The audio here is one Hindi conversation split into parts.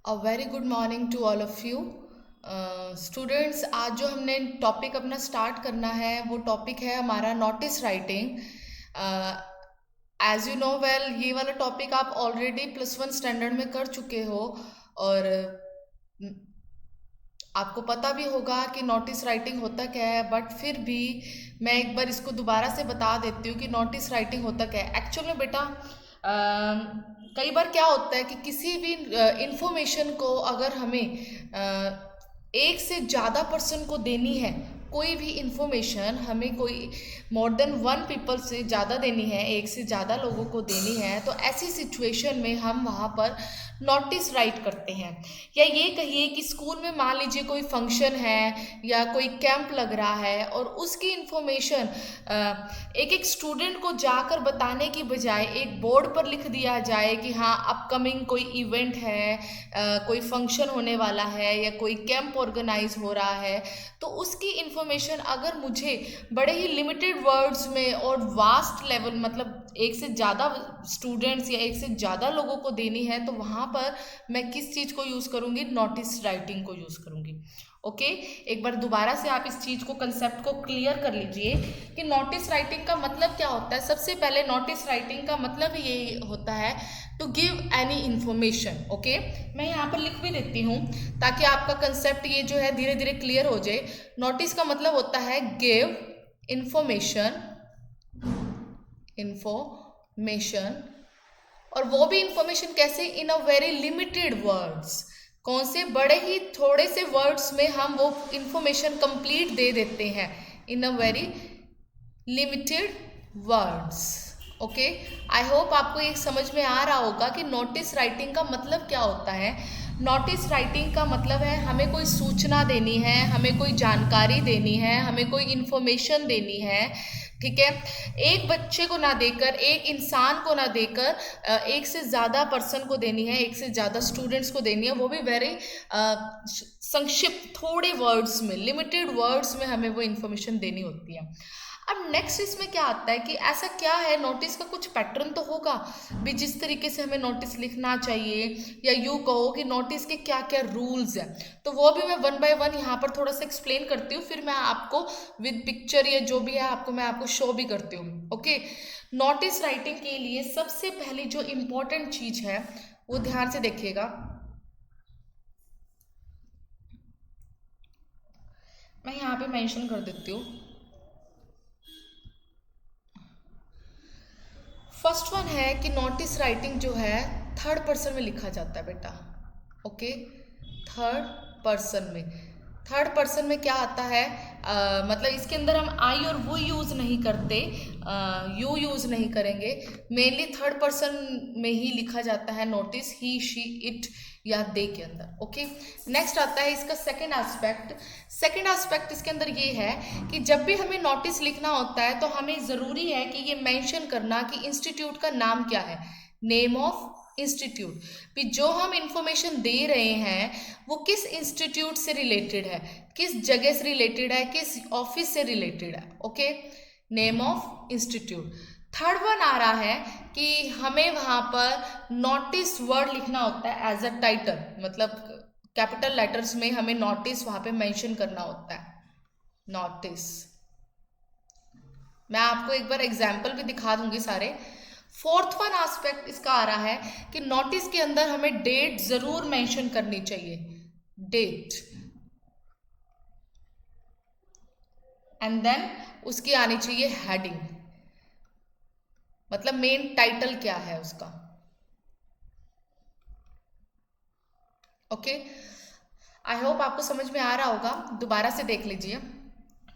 A very good morning to all of you students. आज जो हमने टॉपिक अपना स्टार्ट करना है वो टॉपिक है हमारा notice writing. As you know well, ये वाला टॉपिक आप ऑलरेडी +1 स्टैंडर्ड में कर चुके हो और आपको पता भी होगा कि नोटिस राइटिंग होता क्या है। बट फिर भी मैं एक बार इसको दोबारा से बता देती हूँ कि नोटिस राइटिंग होता क्या है। एक्चुअल में बेटा कई बार क्या होता है कि किसी भी इंफॉर्मेशन को अगर हमें एक से ज़्यादा पर्सन को देनी है, कोई भी इंफॉर्मेशन हमें कोई मोर देन वन पीपल से ज़्यादा देनी है, एक से ज़्यादा लोगों को देनी है, तो ऐसी सिचुएशन में हम वहाँ पर नोटिस राइट करते हैं। या ये कहिए कि स्कूल में मान लीजिए कोई फंक्शन है या कोई कैंप लग रहा है और उसकी इंफॉर्मेशन एक एक स्टूडेंट को जाकर बताने की बजाय एक बोर्ड पर लिख दिया जाए कि हाँ अपकमिंग कोई इवेंट है, कोई फंक्शन होने वाला है या कोई कैंप ऑर्गेनाइज हो रहा है, तो उसकी इंफॉर्मेशन अगर मुझे बड़े ही लिमिटेड वर्ड्स में और वास्ट लेवल मतलब एक से ज़्यादा स्टूडेंट्स या एक से ज़्यादा लोगों को देनी है, तो वहाँ पर मैं किस चीज़ को यूज़ करूँगी? नोटिस राइटिंग को यूज़ करूँगी। ओके, एक बार दोबारा से आप इस चीज़ को कंसेप्ट को क्लियर कर लीजिए कि नोटिस राइटिंग का मतलब क्या होता है। सबसे पहले नोटिस राइटिंग का मतलब ये होता है to give any information. Okay, मैं यहाँ पर लिख भी देती हूँ ताकि आपका कंसेप्ट ये जो है धीरे धीरे क्लियर हो जाए। नोटिस का मतलब होता है गिव इंफॉर्मेशन, इंफॉर्मेशन, और वो भी इंफॉर्मेशन कैसे? इन अ वेरी लिमिटेड वर्ड्स। कौन से? बड़े ही थोड़े से वर्ड्स में हम वो इंफॉर्मेशन कंप्लीट दे देते हैं, in a very limited words. Okay, I hope आपको ये समझ में आ रहा होगा कि नोटिस राइटिंग का मतलब क्या होता है। नोटिस राइटिंग का मतलब है हमें कोई सूचना देनी है, हमें कोई जानकारी देनी है, हमें कोई इंफॉर्मेशन देनी है। ठीक है, एक बच्चे को ना देकर, एक इंसान को ना देकर एक से ज़्यादा पर्सन को देनी है, एक से ज़्यादा स्टूडेंट्स को देनी है, वो भी वेरी संक्षिप्त थोड़े वर्ड्स में, लिमिटेड वर्ड्स में हमें वो इंफॉर्मेशन देनी होती है। अब नेक्स्ट इसमें क्या आता है कि ऐसा क्या है, नोटिस का कुछ पैटर्न तो होगा भी जिस तरीके से हमें नोटिस लिखना चाहिए, या यूँ कहो कि नोटिस के क्या क्या रूल्स हैं, तो वो भी मैं वन बाय वन यहाँ पर थोड़ा सा एक्सप्लेन करती हूँ, फिर मैं आपको विद पिक्चर या जो भी है मैं आपको शो भी करती हूँ। ओके, नोटिस राइटिंग के लिए सबसे पहली जो इम्पोर्टेंट चीज़ है वो ध्यान से देखिएगा। मैं यहाँ पे मेंशन कर देती हूँ। फर्स्ट वन है कि नोटिस राइटिंग जो है थर्ड पर्सन में लिखा जाता है बेटा। ओके, थर्ड पर्सन में। थर्ड पर्सन में क्या आता है? मतलब इसके अंदर हम आई और वो यूज़ नहीं करते, यू यूज़ नहीं करेंगे। मेनली थर्ड पर्सन में ही लिखा जाता है नोटिस, ही, शी, इट या दे के अंदर। ओके, नेक्स्ट आता है इसका सेकेंड एस्पेक्ट। सेकेंड एस्पेक्ट इसके अंदर ये है कि जब भी हमें नोटिस लिखना होता है तो हमें ज़रूरी है कि ये मेंशन करना कि इंस्टीट्यूट का नाम क्या है, नेम ऑफ इंस्टीट्यूट। भी जो हम इंफॉर्मेशन दे रहे हैं वो किस इंस्टीट्यूट से रिलेटेड है, किस जगह से रिलेटेड है, किस ऑफिस से रिलेटेड है। Okay, name of institute. Third one आ रहा है कि हमें वहाँ पर नोटिस वर्ड लिखना होता है एज अ टाइटल, मतलब कैपिटल लेटर्स में हमें नोटिस वहाँ पे मेंशन करना होता है, नोटिस। मैं आपको एक बार एग्जाम्पल भी दिखा दूंगी सारे। फोर्थ वन एस्पेक्ट इसका आ रहा है कि नोटिस के अंदर हमें डेट जरूर मेंशन करनी चाहिए, डेट। एंड देन उसकी आनी चाहिए हेडिंग, मतलब मेन टाइटल क्या है उसका। ओके, आई होप आपको समझ में आ रहा होगा, दोबारा से देख लीजिए।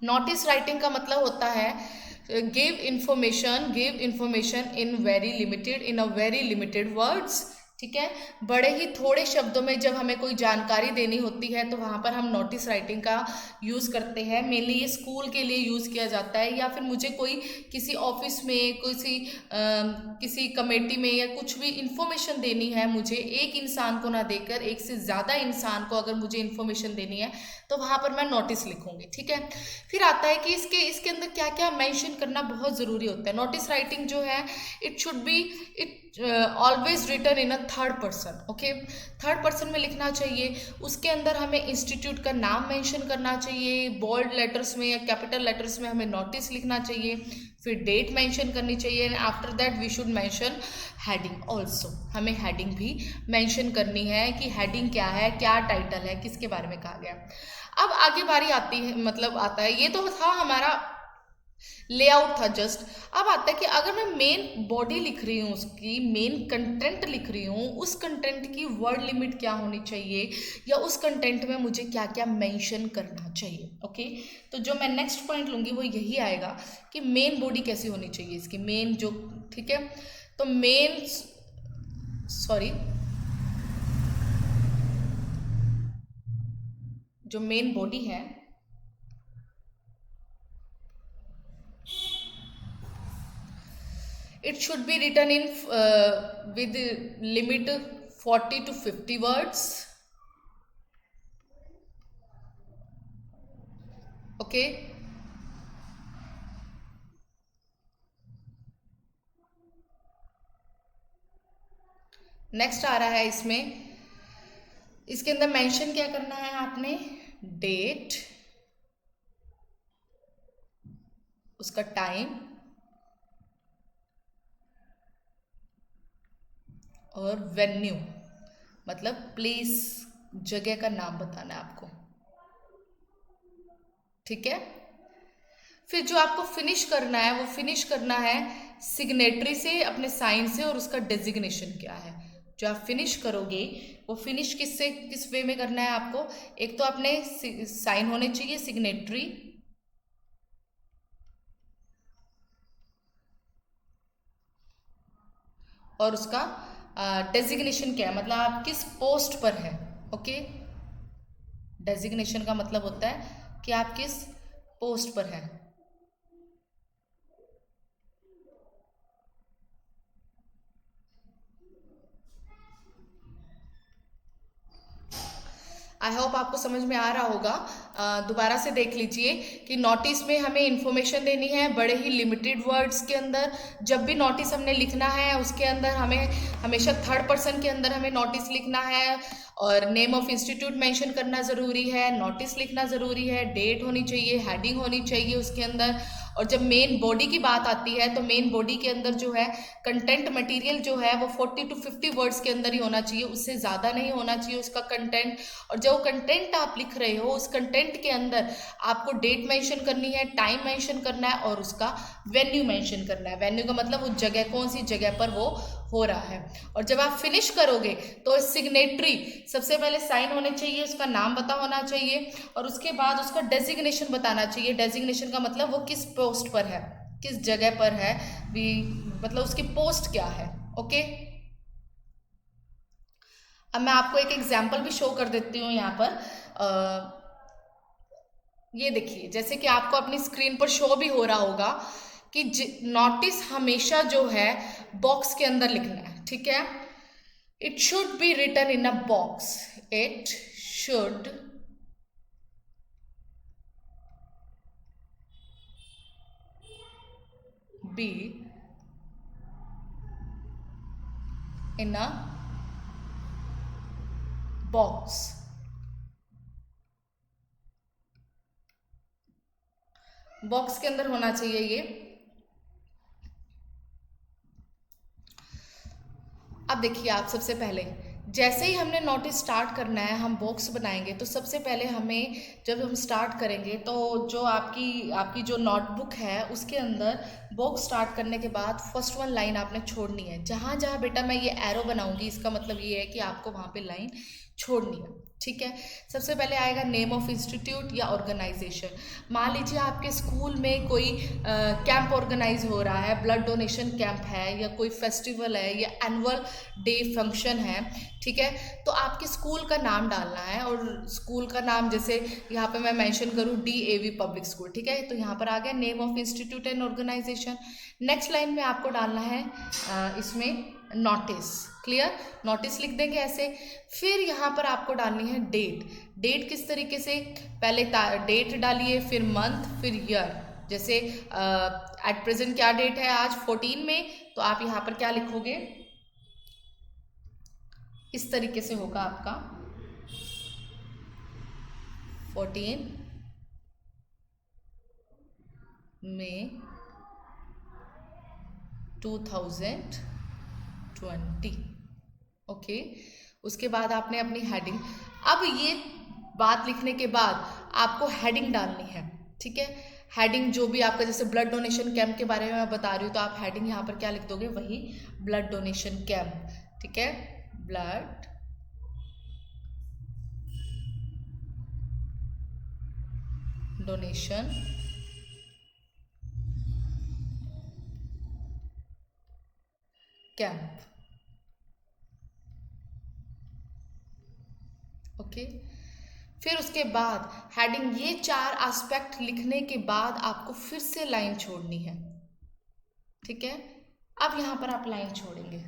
नोटिस राइटिंग का मतलब होता है give information in very limited, in a very limited words. ठीक है, बड़े ही थोड़े शब्दों में जब हमें कोई जानकारी देनी होती है तो वहाँ पर हम नोटिस राइटिंग का यूज़ करते हैं। मेनली ये स्कूल के लिए यूज़ किया जाता है, या फिर मुझे कोई किसी ऑफिस में, किसी कमेटी में या कुछ भी इंफॉर्मेशन देनी है, मुझे एक इंसान को ना देकर एक से ज़्यादा इंसान को अगर मुझे इंफॉर्मेशन देनी है तो वहाँ पर मैं नोटिस लिखूंगी। ठीक है, फिर आता है कि इसके अंदर क्या क्या मेंशन करना बहुत ज़रूरी होता है। नोटिस राइटिंग जो है it always written in a third person, okay, third person में लिखना चाहिए। उसके अंदर हमें इंस्टीट्यूट का नाम मेंशन करना चाहिए, बोल्ड लेटर्स में या कैपिटल लेटर्स में हमें नोटिस लिखना चाहिए, फिर डेट मेंशन करनी चाहिए, and after that we should mention heading also. हमें हेडिंग भी मेंशन करनी है कि हेडिंग क्या है, क्या टाइटल है, किसके बारे में कहा गया। अब आगे बारी आती है, मतलब आता है, ये तो था हमारा लेआउट था जस्ट। अब आता है कि अगर मैं मेन बॉडी लिख रही हूँ, उसकी मेन कंटेंट लिख रही हूँ, उस कंटेंट की वर्ड लिमिट क्या होनी चाहिए, या उस कंटेंट में मुझे क्या क्या मेंशन करना चाहिए, ओके। तो जो मैं नेक्स्ट पॉइंट लूँगी वो यही आएगा कि मेन बॉडी कैसी होनी चाहिए इसकी, मेन जो, ठीक है। तो मेन, सॉरी, जो मेन बॉडी है it should be written in with limit 40 to 50 words, okay। Next आ रहा है इसमें, इसके अंदर मेंशन क्या करना है आपने, डेट, उसका टाइम और वेन्यू, मतलब प्लेस, जगह का नाम बताना है आपको, ठीक है। फिर जो आपको फिनिश करना है वो फिनिश करना है सिग्नेटरी से, अपने साइन से, और उसका डेजिग्नेशन क्या है। जो आप फिनिश करोगे वो फिनिश किससे, किस वे में करना है आपको, एक तो अपने साइन होने चाहिए सिग्नेटरी, और उसका डेजिग्नेशन क्या है, मतलब आप किस पोस्ट पर है, ओके। डेजिग्नेशन का मतलब होता है कि आप किस पोस्ट पर हैं। आई होप आपको समझ में आ रहा होगा। दोबारा से देख लीजिए कि नोटिस में हमें इंफॉर्मेशन देनी है बड़े ही लिमिटेड वर्ड्स के अंदर। जब भी नोटिस हमने लिखना है उसके अंदर हमें हमेशा थर्ड पर्सन के अंदर हमें नोटिस लिखना है, और नेम ऑफ इंस्टीट्यूट मेंशन करना ज़रूरी है, नोटिस लिखना ज़रूरी है, डेट होनी चाहिए, हेडिंग होनी चाहिए उसके अंदर। और जब मेन बॉडी की बात आती है तो मेन बॉडी के अंदर जो है कंटेंट मटेरियल जो है वो 40 to 50 वर्ड्स के अंदर ही होना चाहिए, उससे ज़्यादा नहीं होना चाहिए उसका कंटेंट। और जो कंटेंट आप लिख रहे हो उस कंटेंट के अंदर आपको डेट मेंशन करनी है, टाइम मेंशन करना है, और उसका वेन्यू मेंशन करना है। वेन्यू का मतलब उस जगह, कौन सी जगह पर वो हो रहा है। और जब आप फिनिश करोगे तो सिग्नेटरी, सबसे पहले साइन होने चाहिए, उसका नाम पता होना चाहिए, और उसके बाद उसका डेजिग्नेशन बताना चाहिए। डेजिग्नेशन का मतलब वो किस पोस्ट पर है, किस जगह पर है, भी मतलब उसकी पोस्ट क्या है, ओके। अब मैं आपको एक एग्जाम्पल भी शो कर देती हूँ यहाँ पर। ये देखिए, जैसे कि आपको अपनी स्क्रीन पर शो भी हो रहा होगा कि नोटिस हमेशा जो है बॉक्स के अंदर लिखना है, ठीक है। It should be written in a box, it should be in a box. Box के अंदर होना चाहिए ये। अब देखिए, आप सबसे पहले जैसे ही हमने नोटिस स्टार्ट करना है, हम बॉक्स बनाएंगे तो सबसे पहले हमें, जब हम स्टार्ट करेंगे तो जो आपकी आपकी जो नोटबुक है उसके अंदर बॉक्स स्टार्ट करने के बाद फर्स्ट वन लाइन आपने छोड़नी है। जहाँ जहाँ बेटा मैं ये एरो बनाऊंगी इसका मतलब ये है कि आपको वहाँ पे लाइन छोड़नी है, ठीक है। सबसे पहले आएगा नेम ऑफ इंस्टीट्यूट या ऑर्गेनाइजेशन। मान लीजिए आपके स्कूल में कोई कैंप ऑर्गेनाइज हो रहा है, ब्लड डोनेशन कैंप है, या कोई फेस्टिवल है, या एनुअल डे फंक्शन है, ठीक है। तो आपके स्कूल का नाम डालना है, और स्कूल का नाम जैसे यहाँ पे मैं मेंशन करूँ DAV पब्लिक स्कूल, ठीक है। तो यहाँ पर आ गया name of institute and organisation. Next line में आपको डालना है इसमें नोटिस, क्लियर, नोटिस लिख देंगे ऐसे। फिर यहाँ पर आपको डालनी है डेट। डेट किस तरीके से, पहले डेट डालिए, फिर मंथ, फिर ईयर। जैसे एट प्रेजेंट क्या डेट है आज 14 में, तो आप यहाँ पर क्या लिखोगे, इस तरीके से होगा आपका 14 मई 2020। ओके, उसके बाद आपने अपनी हेडिंग, अब ये बात लिखने के बाद आपको हेडिंग डालनी है, ठीक है। हेडिंग जो भी आपका, जैसे ब्लड डोनेशन कैंप के बारे में मैं बता रही हूँ, तो आप हेडिंग यहाँ पर क्या लिख दोगे, वही ब्लड डोनेशन कैंप, ठीक है, ब्लड डोनेशन कैंप। ओके, फिर उसके बाद हेडिंग, ये 4 एस्पेक्ट लिखने के बाद आपको फिर से लाइन छोड़नी है, ठीक है। अब यहाँ पर आप लाइन छोड़ेंगे,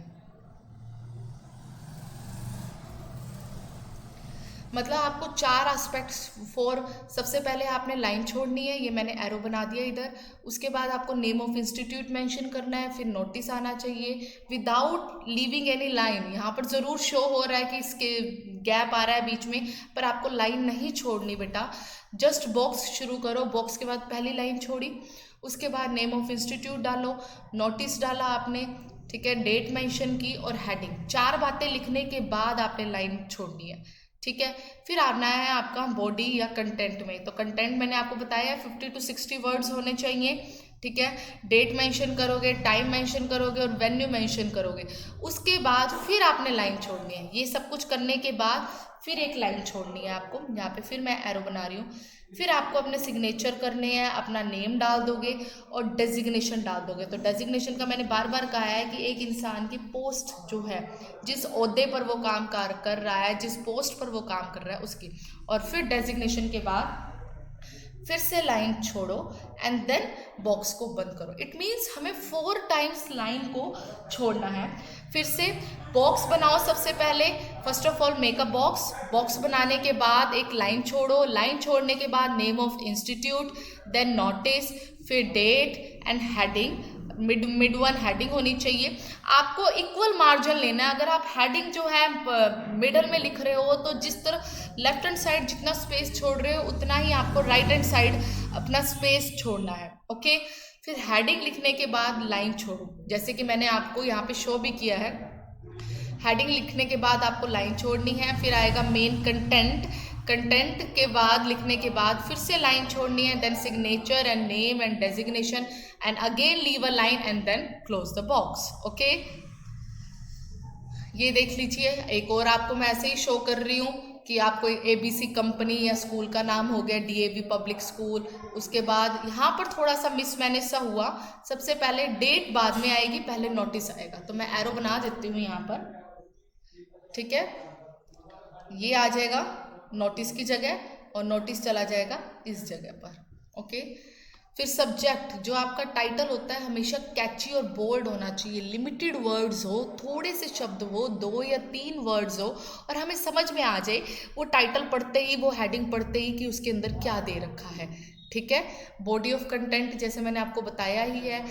मतलब आपको 4 एस्पेक्ट्स फॉर, सबसे पहले आपने लाइन छोड़नी है, ये मैंने एरो बना दिया इधर। उसके बाद आपको नेम ऑफ इंस्टीट्यूट मेंशन करना है, फिर नोटिस आना चाहिए विदाउट लीविंग एनी लाइन। यहाँ पर ज़रूर शो हो रहा है कि इसके गैप आ रहा है बीच में, पर आपको लाइन नहीं छोड़नी बेटा, जस्ट बॉक्स शुरू करो, बॉक्स के बाद पहली लाइन छोड़ी, उसके बाद नेम ऑफ इंस्टीट्यूट डालो, नोटिस डाला आपने, ठीक है, डेट मेंशन की और हेडिंग, 4 बातें लिखने के बाद आपने लाइन छोड़नी है, ठीक है। फिर आना है आपका बॉडी या कंटेंट में, तो कंटेंट मैंने आपको बताया है 50 to 60 वर्ड्स होने चाहिए, ठीक है। डेट मेंशन करोगे, टाइम मेंशन करोगे और वेन्यू मेंशन करोगे, उसके बाद फिर आपने लाइन छोड़नी है। ये सब कुछ करने के बाद फिर एक लाइन छोड़नी है आपको, यहाँ पे फिर मैं एरो बना रही हूँ। फिर आपको अपने सिग्नेचर करने हैं, अपना नेम डाल दोगे और डेजिग्नेशन डाल दोगे। तो डेजिग्नेशन का मैंने बार बार कहा है कि एक इंसान की पोस्ट जो है, जिस ओहदे पर वो काम कर रहा है, जिस पोस्ट पर वो काम कर रहा है उसकी, और फिर डेजिग्नेशन के बाद फिर से लाइन छोड़ो एंड देन बॉक्स को बंद करो। इट मीन्स हमें 4 टाइम्स लाइन को छोड़ना है। फिर से बॉक्स बनाओ, सबसे पहले first of all make a box, box बनाने के बाद एक लाइन छोड़ो, लाइन छोड़ने के बाद name of institute, then notice, फिर date and heading, mid one heading होनी चाहिए। आपको इक्वल मार्जिन लेना है, अगर आप हेडिंग जो है मिडल में लिख रहे हो, तो जिस तरह लेफ्ट हैंड साइड जितना स्पेस छोड़ रहे हो उतना ही आपको राइट हैंड साइड अपना स्पेस छोड़ना है, ओके। फिर हेडिंग लिखने के बाद लाइन छोड़ो, जैसे कि मैंने आपको यहाँ पे शो भी किया है। हेडिंग लिखने के बाद आपको लाइन छोड़नी है, फिर आएगा मेन कंटेंट, कंटेंट के बाद लिखने के बाद फिर से लाइन छोड़नी है, then signature and name and designation and again leave a line and then close the box, okay. ये देख लीजिए, एक और आपको मैं ऐसे ही शो कर रही हूँ कि आपको ABC कंपनी या स्कूल का नाम हो गया DAV पब्लिक स्कूल। उसके बाद यहाँ पर थोड़ा सा मिसमैनेज सा हुआ, सबसे पहले डेट बाद में आएगी, पहले नोटिस आएगा, तो मैं एरो बना देती हूँ यहाँ पर, ठीक है। ये आ जाएगा नोटिस की जगह और नोटिस चला जाएगा इस जगह पर, ओके। फिर सब्जेक्ट, जो आपका टाइटल होता है हमेशा कैची और बोल्ड होना चाहिए, लिमिटेड वर्ड्स हो, थोड़े से शब्द हो, 2 या 3 वर्ड्स हो और हमें समझ में आ जाए वो टाइटल पढ़ते ही, वो हेडिंग पढ़ते ही कि उसके अंदर क्या दे रखा है, ठीक है। बॉडी ऑफ कंटेंट जैसे मैंने आपको बताया ही है,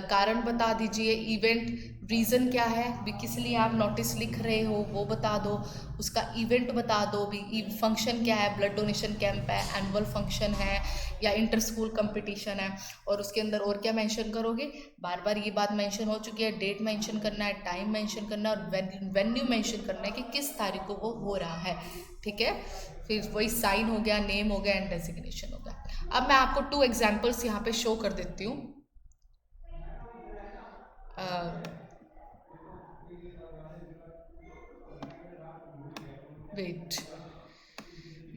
कारण बता दीजिए, इवेंट रीज़न क्या है भी किस लिए आप नोटिस लिख रहे हो वो बता दो, उसका इवेंट बता दो भी, फंक्शन क्या है, ब्लड डोनेशन कैंप है, एनुअल फंक्शन है या इंटर स्कूल कंपटीशन है, और उसके अंदर और क्या मेंशन करोगे, बार बार ये बात मेंशन हो चुकी है, डेट मेंशन करना है, टाइम मेंशन करना है और वेन्यू मेंशन करना है कि किस तारीख को वो हो रहा है, ठीक है। फिर वही साइन हो गया, नेम हो गया एंड डेजिग्नेशन हो गया। अब मैं आपको 2 एग्जाम्पल्स यहाँ पे शो कर देती हूँ। वेट,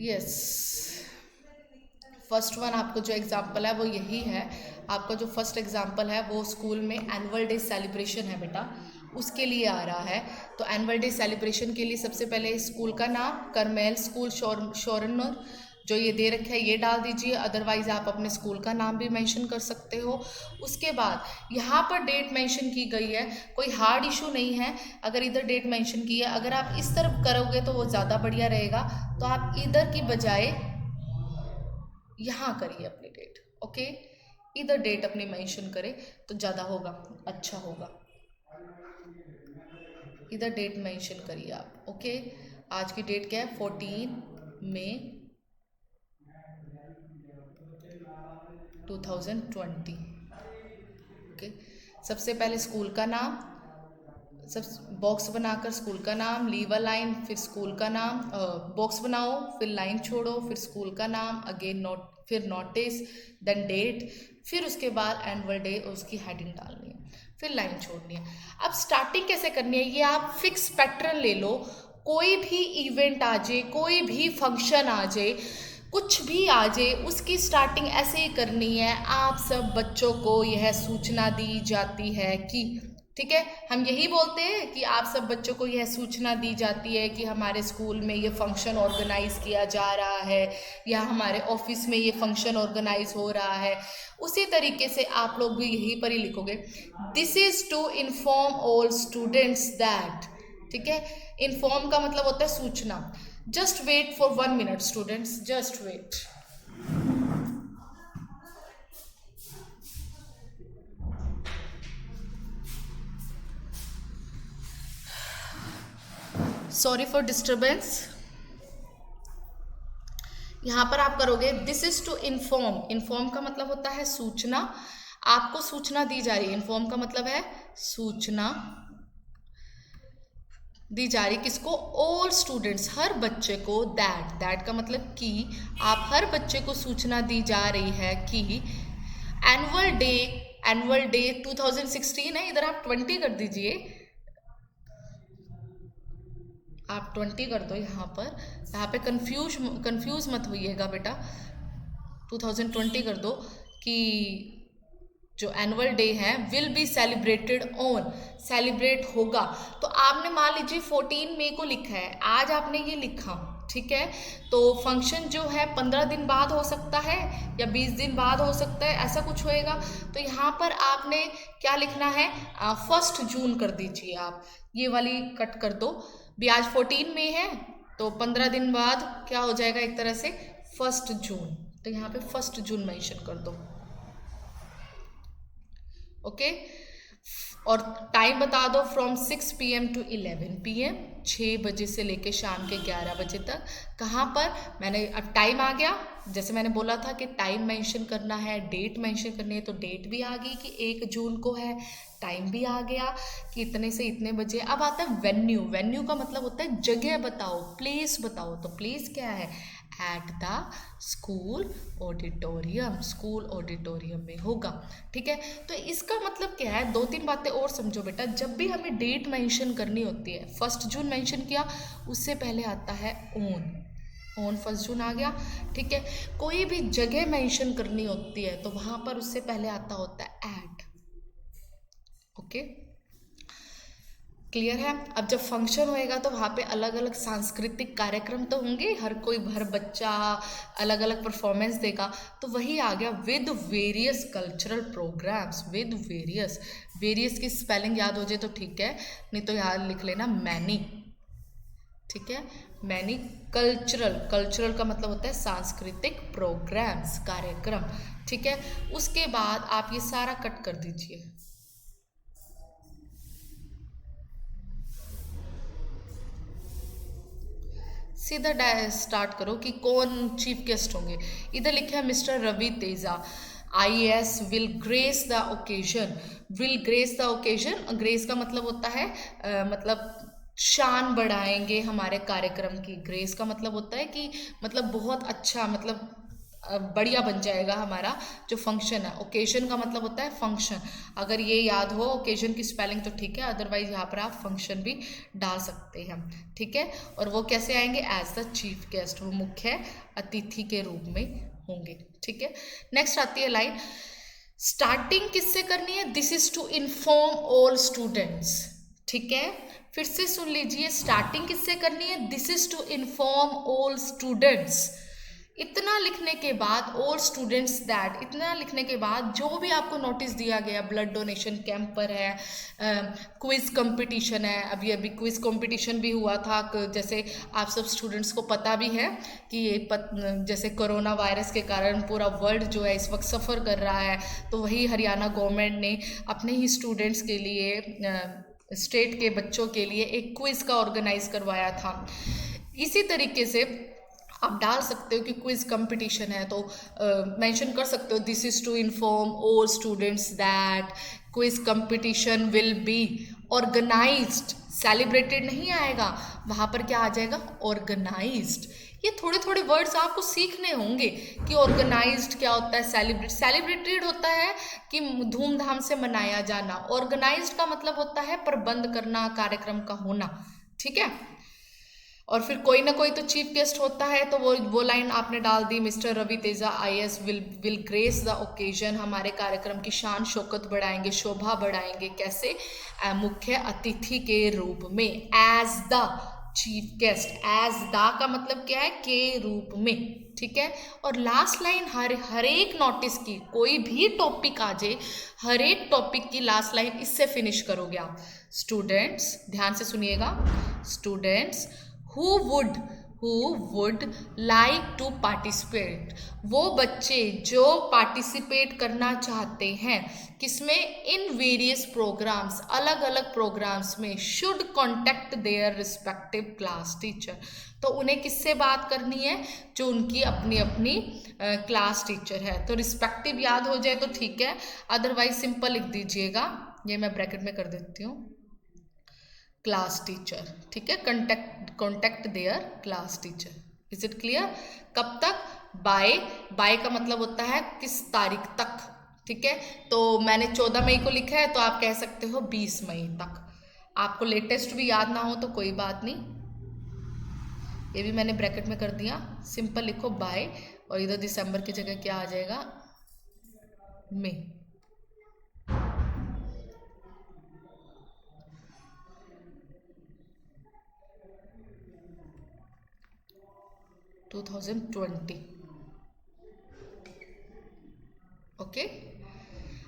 यस, फर्स्ट वन आपको जो एग्जाम्पल है वो यही है। आपका जो फर्स्ट एग्जाम्पल है वो स्कूल में एनुअल डे सेलिब्रेशन है बेटा, उसके लिए आ रहा है। तो एनुअल डे सेलिब्रेशन के लिए सबसे पहले स्कूल का नाम करमेल स्कूल शोरनर जो ये दे रखा है ये डाल दीजिए, अदरवाइज आप अपने स्कूल का नाम भी मेंशन कर सकते हो। उसके बाद यहाँ पर डेट मेंशन की गई है, कोई हार्ड इशू नहीं है अगर इधर डेट मेंशन की है, अगर आप इस तरफ करोगे तो वो ज़्यादा बढ़िया रहेगा, तो आप इधर की बजाय यहाँ करिए अपनी डेट, ओके। इधर डेट अपनी मेंशन करें तो ज़्यादा होगा, अच्छा होगा। इधर डेट मेंशन करिए आप। ओके, आज की डेट क्या है? 14 मई 2020। ओके, सबसे पहले स्कूल का नाम, सब बॉक्स बनाकर स्कूल का नाम, लीव अ लाइन, फिर स्कूल का नाम, बॉक्स बनाओ, फिर लाइन छोड़ो, फिर स्कूल का नाम, अगेन नोट, फिर नोटिस, देन डेट, फिर उसके बाद एनुअल डे, उसकी हेडिंग डालनी है, फिर लाइन छोड़नी है। अब स्टार्टिंग कैसे करनी है, ये आप फिक्स पैटर्न ले लो। कोई भी इवेंट आ जाए, कोई भी फंक्शन आ जाए, कुछ भी आ जाए, उसकी स्टार्टिंग ऐसे ही करनी है। आप सब बच्चों को यह सूचना दी जाती है कि, ठीक है, हम यही बोलते हैं कि आप सब बच्चों को यह सूचना दी जाती है कि हमारे स्कूल में ये फंक्शन ऑर्गेनाइज किया जा रहा है, या हमारे ऑफिस में ये फंक्शन ऑर्गेनाइज हो रहा है। उसी तरीके से आप लोग भी यहीं पर ही लिखोगे, this is to inform all students that. ठीक है, इन्फॉर्म का मतलब होता है सूचना। Just wait for 1 minute students, just wait. Sorry for disturbance. यहाँ पर आप करोगे this is to inform. Inform का मतलब होता है सूचना, आपको सूचना दी जा रही है। इन्फॉर्म का मतलब है सूचना दी जा रही, किसको? ऑल स्टूडेंट्स, हर बच्चे को। दैट, दैट का मतलब कि, आप हर बच्चे को सूचना दी जा रही है कि एनुअल डे, एनुअल डे 2016 है, इधर आप 20 कर दीजिए, आप 20 कर दो यहाँ पर। यहाँ पे कंफ्यूज मत होइएगा बेटा, 2020 कर दो कि जो एनुअल डे है will be celebrated on, celebrate होगा। तो आपने मान लीजिए 14 मई को लिखा है, आज आपने ये लिखा, ठीक है, तो फंक्शन जो है 15 दिन बाद हो सकता है या 20 दिन बाद हो सकता है, ऐसा कुछ होएगा। तो यहाँ पर आपने क्या लिखना है? 1 जून कर दीजिए आप, ये वाली कट कर दो भी। आज 14 मई है तो 15 दिन बाद क्या हो जाएगा एक तरह से 1 जून, तो यहाँ पे 1 जून मेंशन कर दो। ओके, और टाइम बता दो फ्रॉम 6 PM टू 11 PM, 6 बजे से लेके शाम के 11 बजे तक। कहाँ पर? मैंने अब टाइम आ गया, जैसे मैंने बोला था कि टाइम मेंशन करना है, डेट मेंशन करनी है, तो डेट भी आ गई कि 1 जून को है, टाइम भी आ गया कि इतने से इतने बजे। अब आता है वेन्यू। वेन्यू का मतलब होता है जगह बताओ, प्लेस बताओ। तो प्लेस क्या है? At the school auditorium, school auditorium में होगा। ठीक है, तो इसका मतलब क्या है? 2-3 बातें और समझो बेटा। जब भी हमें डेट मेंशन करनी होती है, 1 जून मेंशन किया, उससे पहले आता है ऑन 1 जून आ गया। ठीक है, कोई भी जगह मेंशन करनी होती है तो वहां पर उससे पहले आता होता है एट। ओके, क्लियर है? अब जब फंक्शन होएगा तो वहाँ पे अलग अलग सांस्कृतिक कार्यक्रम तो होंगे, हर बच्चा अलग अलग परफॉर्मेंस देगा। तो वही आ गया with various cultural programmes, with various. Various की स्पेलिंग याद हो जाए तो ठीक है, नहीं तो याद लिख लेना मैनी। ठीक है, मैनी कल्चरल, कल्चरल का मतलब होता है सांस्कृतिक प्रोग्राम्स, कार्यक्रम। ठीक है, उसके बाद आप ये सारा कट कर दीजिए। सीधा स्टार्ट करो कि कौन चीफ गेस्ट होंगे। इधर लिखा है mister Ravi Teja, IAS will grace the occasion. Will grace the occasion, grace का मतलब होता है मतलब शान बढ़ाएंगे हमारे कार्यक्रम की। ग्रेस का मतलब होता है कि मतलब बहुत अच्छा, मतलब बढ़िया बन जाएगा हमारा जो फंक्शन है। ओकेजन का मतलब होता है फंक्शन। अगर ये याद हो ओकेजन की स्पेलिंग तो ठीक है, अदरवाइज यहाँ पर आप फंक्शन भी डाल सकते हैं। ठीक है, और वो कैसे आएंगे? एज द चीफ गेस्ट, वो मुख्य अतिथि के रूप में होंगे। ठीक है, नेक्स्ट आती है लाइन, स्टार्टिंग किससे करनी है? This is to inform all students. ठीक है, फिर से सुन लीजिए, स्टार्टिंग किससे करनी है? This is to inform all students. इतना लिखने के बाद ऑल स्टूडेंट्स दैट, इतना लिखने के बाद जो भी आपको नोटिस दिया गया, ब्लड डोनेशन कैंप पर है, क्विज कंपटीशन है, अभी अभी क्विज कंपटीशन भी हुआ था। जैसे आप सब स्टूडेंट्स को पता भी है कि ये जैसे कोरोना वायरस के कारण पूरा वर्ल्ड जो है इस वक्त सफ़र कर रहा है, तो वही हरियाणा गवर्नमेंट ने अपने ही स्टूडेंट्स के लिए स्टेट के बच्चों के लिए एक क्विज का ऑर्गेनाइज करवाया था। इसी तरीके से आप डाल सकते हो कि क्विज कंपटीशन है तो मेंशन कर सकते हो this is to inform all students that quiz competition will be organised, celebrated नहीं आएगा, वहाँ पर क्या आ जाएगा, ऑर्गेनाइज्ड। ये थोड़े थोड़े वर्ड्स आपको सीखने होंगे कि ऑर्गेनाइज्ड क्या होता है, सेलिब्रेटेड होता है कि धूमधाम से मनाया जाना, ऑर्गेनाइज्ड का मतलब होता है प्रबंध करना, कार्यक्रम का होना, ठीक है। और फिर कोई ना कोई तो चीफ गेस्ट होता है, तो वो लाइन आपने डाल दी, mister Ravi Teja IAS will grace the occasion, हमारे कार्यक्रम की शान शौकत बढ़ाएंगे, शोभा बढ़ाएंगे, कैसे, मुख्य अतिथि के रूप में, as the chief guest, as the का मतलब क्या है, के रूप में, ठीक है। और लास्ट लाइन हर एक नोटिस की, कोई भी टॉपिक आ जाए, हर एक टॉपिक की लास्ट लाइन इससे फिनिश करोगे आप। स्टूडेंट्स, ध्यान से सुनिएगा, students who would like to participate, वो बच्चे जो पार्टिसिपेट करना चाहते हैं किसमें, इन वेरियस प्रोग्राम्स, अलग अलग प्रोग्राम्स में, should contact their respective class teacher, तो उन्हें किससे बात करनी है, जो उनकी अपनी अपनी क्लास टीचर है। तो रिस्पेक्टिव याद हो जाए तो ठीक है, अदरवाइज सिंपल लिख दीजिएगा, ये मैं ब्रैकेट में कर देती हूँ, क्लास टीचर, ठीक है, contact their class teacher. Is it clear? कब तक, बाय का मतलब होता है किस तारीख तक, ठीक है। तो मैंने 14 मई को लिखा है, तो आप कह सकते हो 20 मई तक। आपको लेटेस्ट भी याद ना हो तो कोई बात नहीं, ये भी मैंने ब्रैकेट में कर दिया, सिंपल लिखो बाय, और इधर दिसंबर की जगह क्या आ जाएगा, मई। ओके,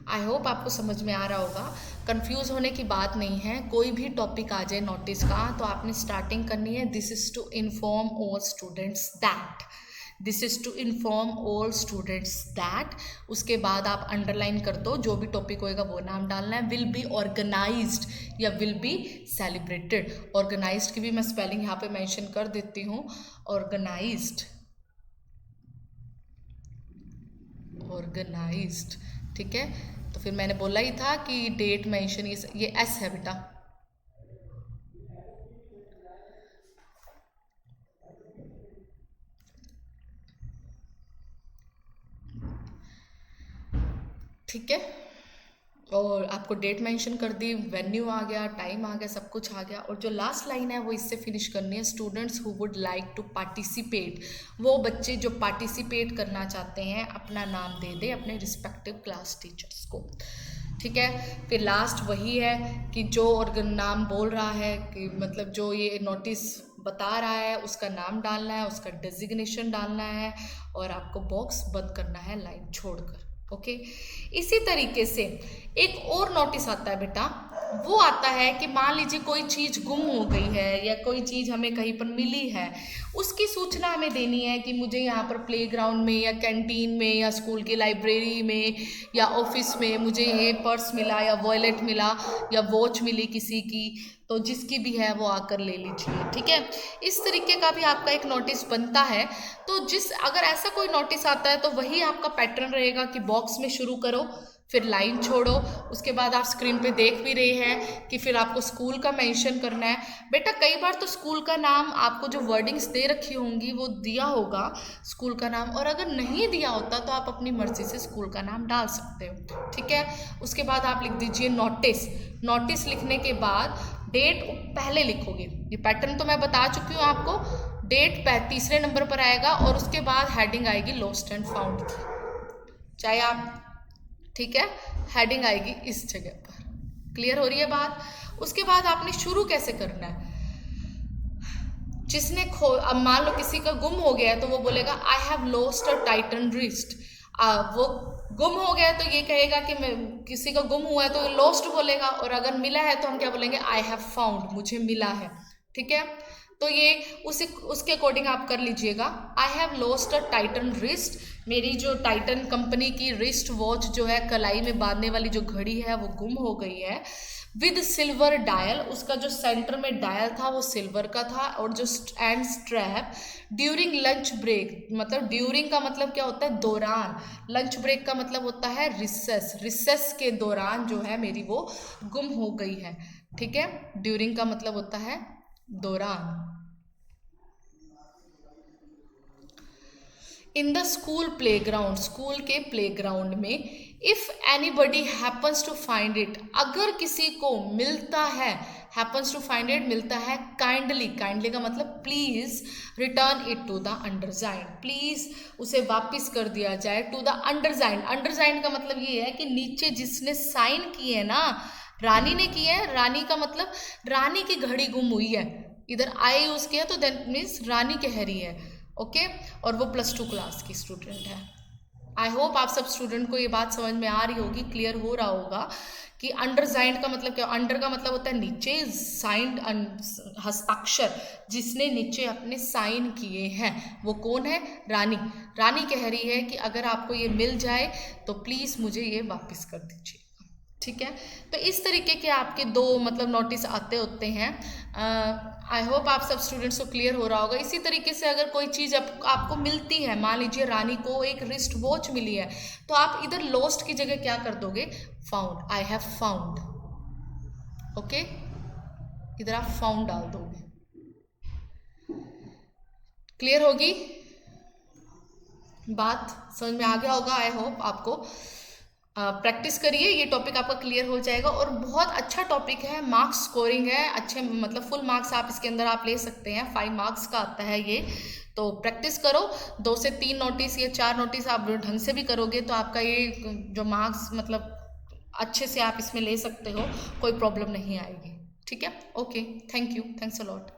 आई होप आपको समझ में आ रहा होगा, कंफ्यूज होने की बात नहीं है। कोई भी टॉपिक आ जाए नोटिस का, तो आपने स्टार्टिंग करनी है this is to inform all students that, this is to inform all students that, उसके बाद आप अंडरलाइन कर दो, जो भी टॉपिक होएगा वो नाम डालना है, विल बी ऑर्गेनाइज्ड या विल बी सेलिब्रेटेड। ऑर्गेनाइज्ड की भी मैं स्पेलिंग यहाँ पे मेंशन कर देती हूँ, ऑर्गेनाइज्ड, ऑर्गेनाइज्ड, ठीक है। तो फिर मैंने बोला ही था कि डेट मेंशन, ये एस है बेटा, ठीक है। और आपको डेट मेंशन कर दी, वेन्यू आ गया, टाइम आ गया, सब कुछ आ गया। और जो लास्ट लाइन है वो इससे फिनिश करनी है, students who would like to participate, वो बच्चे जो पार्टिसिपेट करना चाहते हैं अपना नाम दे दे अपने रिस्पेक्टिव क्लास टीचर्स को, ठीक है। फिर लास्ट वही है कि जो नाम बोल रहा है कि मतलब जो ये नोटिस बता रहा है उसका नाम डालना है, उसका डेजिग्नेशन डालना है, और आपको बॉक्स बंद करना है लाइन छोड़कर, ओके। इसी तरीके से एक और नोटिस आता है बेटा, वो आता है कि मान लीजिए कोई चीज़ गुम हो गई है या कोई चीज़ हमें कहीं पर मिली है, उसकी सूचना हमें देनी है कि मुझे यहाँ पर प्लेग्राउंड में या कैंटीन में या स्कूल की लाइब्रेरी में या ऑफिस में मुझे ये पर्स मिला या वॉलेट मिला या वॉच मिली किसी की, तो जिसकी भी है वो आकर ले लीजिए, ठीक है। इस तरीके का भी आपका एक नोटिस बनता है। तो अगर ऐसा कोई नोटिस आता है तो वही आपका पैटर्न रहेगा कि बॉक्स में शुरू करो, फिर लाइन छोड़ो, उसके बाद आप स्क्रीन पे देख भी रहे हैं कि फिर आपको स्कूल का मेंशन करना है। बेटा कई बार तो स्कूल का नाम आपको जो वर्डिंग्स दे रखी होंगी वो दिया होगा स्कूल का नाम, और अगर नहीं दिया होता तो आप अपनी मर्जी से स्कूल का नाम डाल सकते हो, ठीक है। उसके बाद आप लिख दीजिए नोटिस। नोटिस लिखने के बाद डेट पहले लिखोगे, ये पैटर्न तो मैं बता चुकी हूँ आपको। डेट तीसरे नंबर पर आएगा और उसके बाद हेडिंग आएगी लॉस्ट एंड फाउंड की, चाहे आप, ठीक है, हेडिंग आएगी इस जगह पर। क्लियर हो रही है बात? उसके बाद आपने शुरू कैसे करना है, जिसने अब मान लो किसी का गुम हो गया है तो वो बोलेगा I have lost a Titan wrist. वो गुम हो गया तो ये कहेगा कि मैं, किसी का गुम हुआ है तो लॉस्ट बोलेगा, और अगर मिला है तो हम क्या बोलेंगे, आई हैव फाउंड, मुझे मिला है, ठीक है। तो ये उसके अकॉर्डिंग आप कर लीजिएगा। I have lost a Titan wrist, मेरी जो टाइटन कंपनी की रिस्ट वॉच जो है कलाई में बांधने वाली जो घड़ी है वो गुम हो गई है। विद सिल्वर डायल, उसका जो सेंटर में डायल था वो सिल्वर का था, और जो and strap during lunch break, मतलब ड्यूरिंग का मतलब क्या होता है, दौरान, लंच ब्रेक का मतलब होता है रिसेस, रिसेस के दौरान जो है मेरी वो गुम हो गई है। ठीक है, ड्यूरिंग का मतलब होता है दौरान। In the school playground, school के प्लेग्राउंड में, if anybody happens to find it, अगर किसी को मिलता है, हैपन्स टू फाइंड इट मिलता है, काइंडली, काइंडली का मतलब please return it to the undersigned, please उसे वापस कर दिया जाए टू द अंडरसाइंड। अंडरसाइंड का मतलब ये है कि नीचे जिसने साइन किए ना, रानी ने की है, रानी का मतलब रानी की घड़ी गुम हुई है, इधर आई यूज किया तो देन मीन्स रानी कह रही है। ओके, और वो +2 क्लास की स्टूडेंट है। आई होप आप सब स्टूडेंट को ये बात समझ में आ रही होगी, क्लियर हो रहा होगा कि अंडरसाइंड का मतलब क्या, अंडर का मतलब होता है नीचे, साइंड हस्ताक्षर, जिसने नीचे अपने साइन किए हैं वो कौन है, रानी। रानी कह रही है कि अगर आपको ये मिल जाए तो प्लीज़ मुझे ये वापस कर दीजिए। ठीक है, तो इस तरीके के आपके दो मतलब नोटिस आते होते हैं। आई होप आप सब स्टूडेंट्स को क्लियर हो रहा होगा। इसी तरीके से अगर कोई चीज़ आपको मिलती है, मान लीजिए रानी को एक रिस्ट वॉच मिली है, तो आप इधर लॉस्ट की जगह क्या कर दोगे, found, I have found. Okay, इधर आप फाउंड डाल दोगे। क्लियर होगी बात, समझ में आ गया होगा आई होप आपको। प्रैक्टिस करिए, ये टॉपिक आपका क्लियर हो जाएगा, और बहुत अच्छा टॉपिक है, मार्क्स स्कोरिंग है, अच्छे मतलब फुल मार्क्स आप इसके अंदर आप ले सकते हैं, 5 मार्क्स का आता है ये। तो प्रैक्टिस करो, 2 से 3 नोटिस या 4 नोटिस आप ढंग से भी करोगे तो आपका ये जो मार्क्स मतलब अच्छे से आप इसमें ले सकते हो, कोई प्रॉब्लम नहीं आएगी। ठीक है, okay, thank you, thanks a lot.